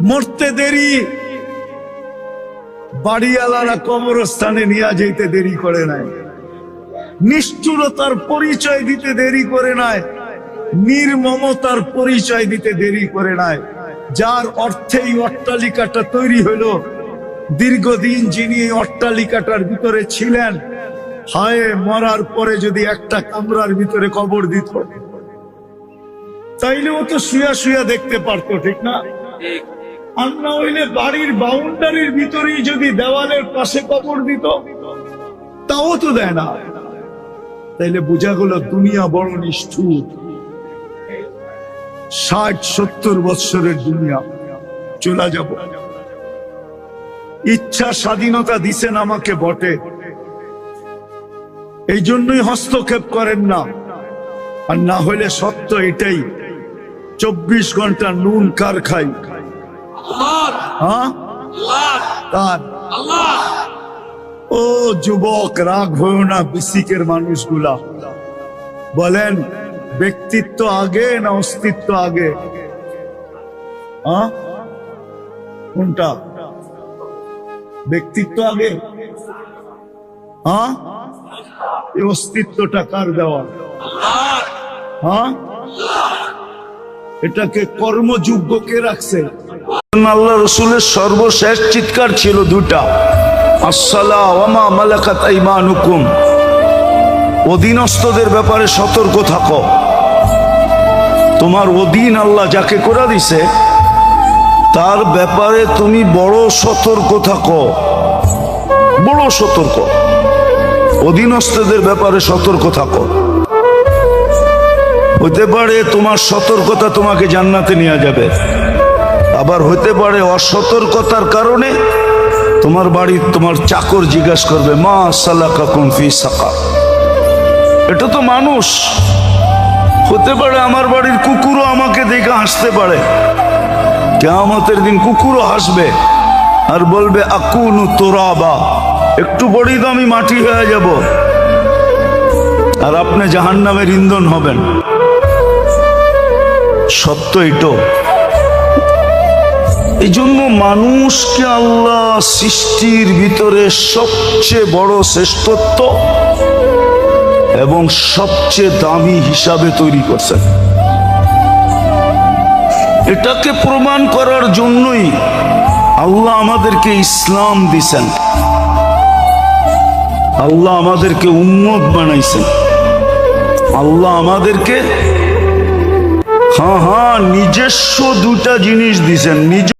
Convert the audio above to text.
মরতে দেরি, বাড়িওয়ালারা কবরস্থানে নিয়ে যেতে দেরি করে নাই, নিষ্ঠুরতার পরিচয় দিতে দেরি করে নাই, নির্মমতার পরিচয় দিতে দেরি করে নাই। যার অর্থে এই অট্টালিকাটা তৈরি হলো, দীর্ঘদিন যিনি এই অট্টালিকাটার ভিতরে ছিলেন, হায় মরার পরে যদি একটা কামরার ভিতরে কবর দিত, তাইলে ও তো শুয়া শুয়া দেখতে পারতো, ঠিক না? আর না হইলে বাড়ির বাউন্ডারির ভিতরেই যদি দেওয়ালের পাশে কবর দিত, তাও তো দেয় না। তাইলে বোঝা গেল দুনিয়া বড় নিষ্ঠুর। 60-70 বৎসরের দুনিয়া, চলে যাব। ইচ্ছা স্বাধীনতা দিছেন আমাকে বটে, এই জন্যই হস্তক্ষেপ করেন না। আর না হইলে সত্য এটাই, 24 ঘন্টা নুন কার খাই? ও যুবক, রাগ হয়েও না। বিসিকের মানুষগুলা বলেন, ব্যক্তিত্ব আগে না অস্তিত্ব আগে? কোনটা? ব্যক্তিত্ব আগে? এই অস্তিত্বটা কার দেওয়া? এটাকে কর্মযোগ্য কে রাখছে? আল্লাহ রসুলের সর্বশেষ চিৎকার ছিল দুটা, আসসালাহ ওয়া মা মালাকাত আইমানুকুম। অধীনস্থদের ব্যাপারে সতর্ক থাকো। তোমার অধীন আল্লাহ যাকে করে দিছে, তার ব্যাপারে তুমি বড় সতর্ক থাকো, বড় সতর্ক। অধীনস্থদের ব্যাপারে সতর্ক থাকো। হতে পারে তোমার সতর্কতা তোমাকে জান্নাতে নিয়ে যাবে, আবার হতে পারে অসতর্কতার কারণে তোমার বাড়ির তোমার চাকর জিজ্ঞাসা করবে, মা সালাকাকুম ফি সাকার। এটা তো মানুষ। হতে পারে আমার বাড়ির কুকুরও আমাকে দেখে হাসতে পারে। কিয়ামতের দিন কুকুরও হাসবে আর বলবে, আকুনু তুরাবা, একটু বড়ই তো আমি মাটি হয়ে যাব, আর আপনি জাহান্নামের ইন্ধন হবেন। সত্য এটো। এই জন্য মানুষকে আল্লাহ সৃষ্টির ভিতরে সবচেয়ে বড় শ্রেষ্ঠত্ব এবং সবচেয়ে দামি হিসাবে তৈরি করছেন। এটাকে প্রমাণ করার জন্যই আল্লাহ আমাদেরকে ইসলাম দিছেন, আল্লাহ আমাদেরকে উম্মত বানাইছেন, আল্লাহ আমাদেরকে নিজস্ব দুটা জিনিস দিছেন।